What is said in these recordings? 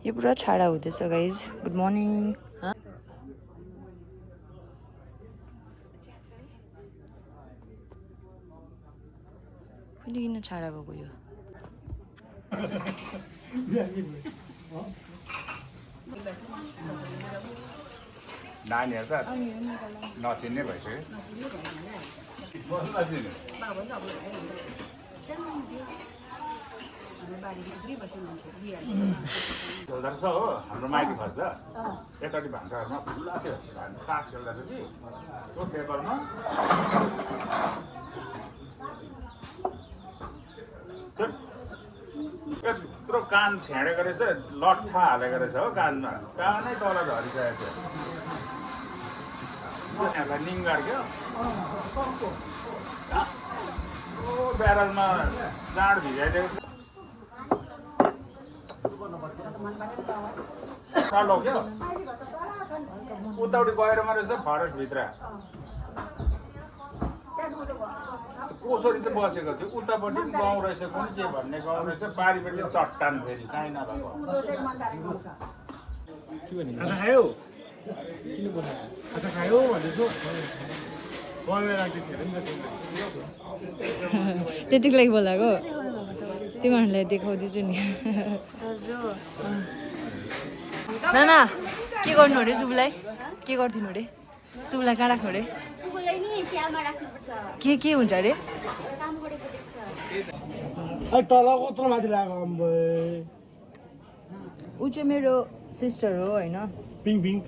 यो पुरा छाडा हुँदैछ गाइज गुड मर्निङ कहिले किन छाडा भएको यो नानीहरू त नचिन्ने भइसक्यो रहेछ हो हाम्रो माइती खर्च यतापट्टि भान्साघरमा खुल्ला थियो तास खेल्दा थियो कि त्यो टेबलमा यत्रो कान छेडेको रहेछ लट्ठा हालेको रहेछ हो कानमा कानै तल झरिसकेको थियो यहाँलाई निङ्गार क्या ब्यारलमा जाँड भिजाइदिएको छ तल क्या उतापट्टि गहिरोमा रहेछ फरेस्टभित्र कसरी चाहिँ बसेको थियो उतापट्टि पनि गाउँ रहेछ कुन के भन्ने गाउँ रहेछ बारीपट्टि चट्टान फेरि काहीँ नभएको त्यतिको लागि बोलाएको तिमीहरूलाई देखाउँदैछु नि नाना के गर्नु अरे सुबुलाई के गरिदिनु अरे सुबुलाई कहाँ राख्नु अरे के हुन्छ अरे ऊ चाहिँ मेरो सिस्टर हो होइन पिङ्क पिङ्क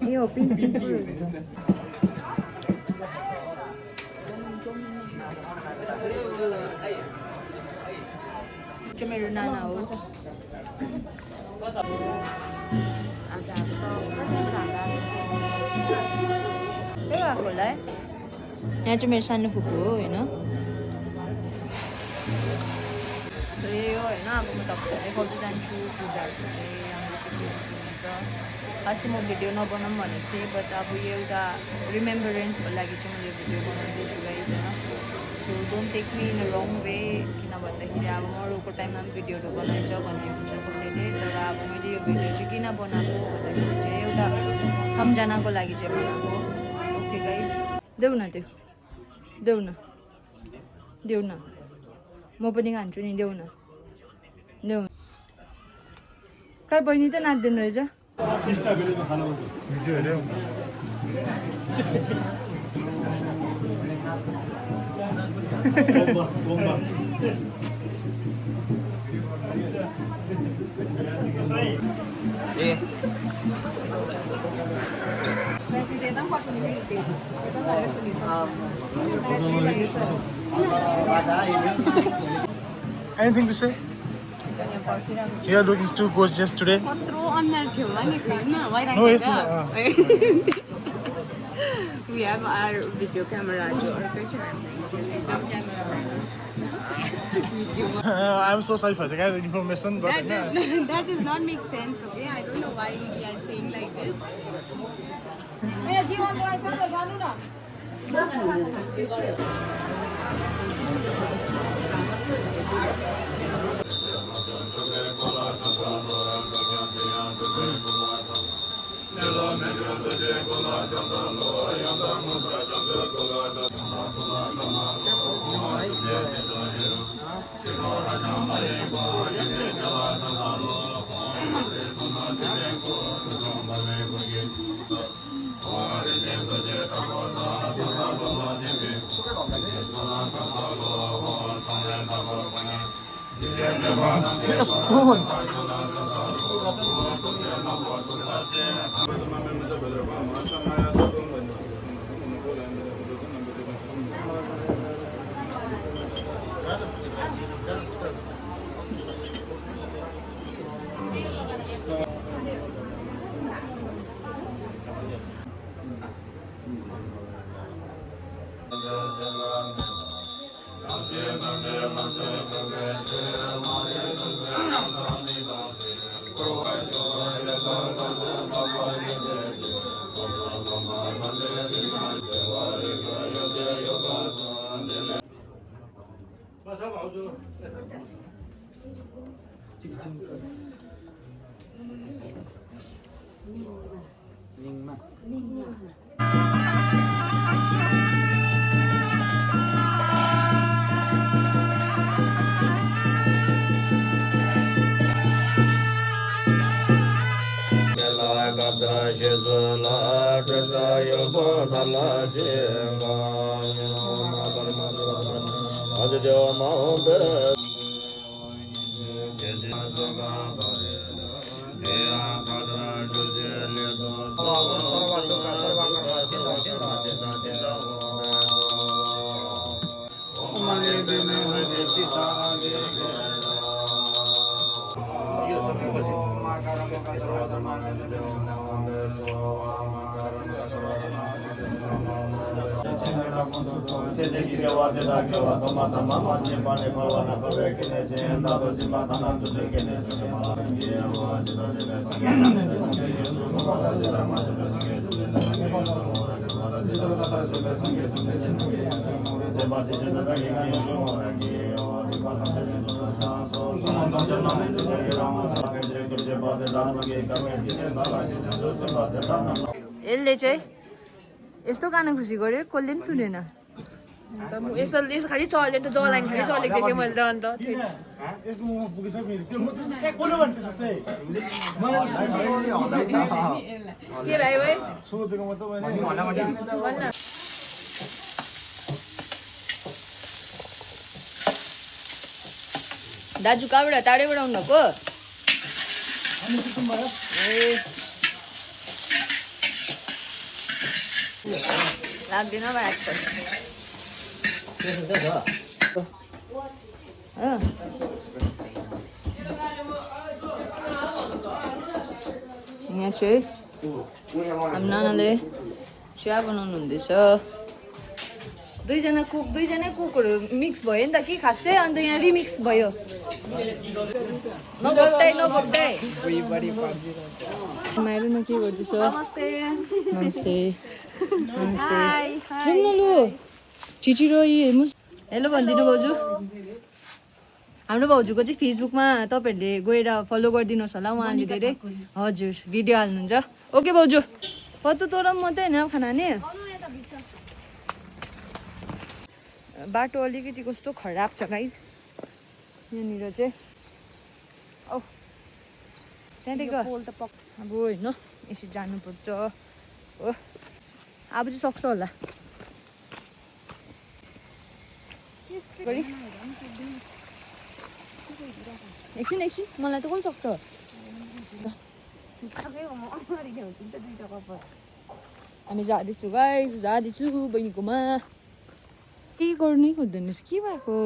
ए हो पिङ्क पिङ्क चाहिँ मेरो नाना हो होला यहाँ चाहिँ मेरो सानो फुपू हो होइन यही हो होइन अब म तपाईँलाई देखाउँदै जान्छु पूजाहरू चाहिँ राम्रो हुन्छ खासै म भिडियो नबनाऊँ भनेको थिएँ बट अब यो एउटा रिमेम्बरेन्सको लागि चाहिँ मैले भिडियो बनाउँदैछु गाइस होइन so don't take me in a wrong way किन भन्दाखेरि अब मरौको टाइममा पनि भिडियोहरू बनाइन्छ भन्ने हुन्छ कसैले तर अब मैले यो भिडियो चाहिँ किन बनाएको भन्दाखेरि चाहिँ एउटा सम्झनाको लागि चाहिँ बनाएको ओके गाइस देऊ न त्यो देऊ न म पनि खान्छु नि देऊ न कहाँ बहिनी त नाच्दैन रहेछ Anything to say? You are looking too gorgeous today. No, it's not. We have our video camera. I'm so sorry for the kind of information, but That does not make sense, okay? I don't know why we are saying like this. yes, come on. यसले चाहिँ यस्तो गाना खुसी गर्यो कसले पनि सुनेन यस्तो यस्तो खालि चल्यो त जलाइन खालि चलेको देखेँ मैले त अन्त के भयो है भन्न दाजु कहाँबाट टाढैबाट आउनुभएको लाग्दैन भएको यहाँ चाहिँ हाम्रो नानाले चिया बनाउनु हुँदैछ दुईजना कुकहरू मिक्स भयो नि त कि खासै अन्त यहाँ रिमिक्स भयो नघोप्दै माइरू न के गर्दैछ नमस्ते सुन्नु लु छिचिरो हेलो भनिदिनु भाउजू हाम्रो भाउजूको चाहिँ फेसबुकमा तपाईँहरूले गएर फलो गरिदिनुहोस् होला उहाँले धेरै हजुर भिडियो हाल्नुहुन्छ ओके भाउजू पत्तो तँ र मात्रै होइन खाना नि बाटो अलिकति कस्तो खराब छ गाइस यहाँनिर चाहिँ औ त्यहाँदेखि अब होइन यसरी जानुपर्छ हो अब चाहिँ सक्छ होला एकछिन मलाई त कसले सक्छ हामी जाँदैछु गाइस जाँदैछु बहिनीकोमा के गर्नै खोज्दैन रहेछ के भएको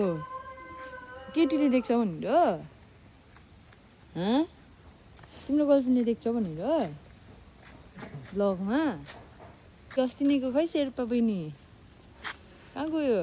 केटीले देख्छ भनेर तिम्रो गर्लफ्रेन्डले देख्छ भनेर ब्लगमा अस्तिनीको खै शेर्पा बहिनी कहाँ गयो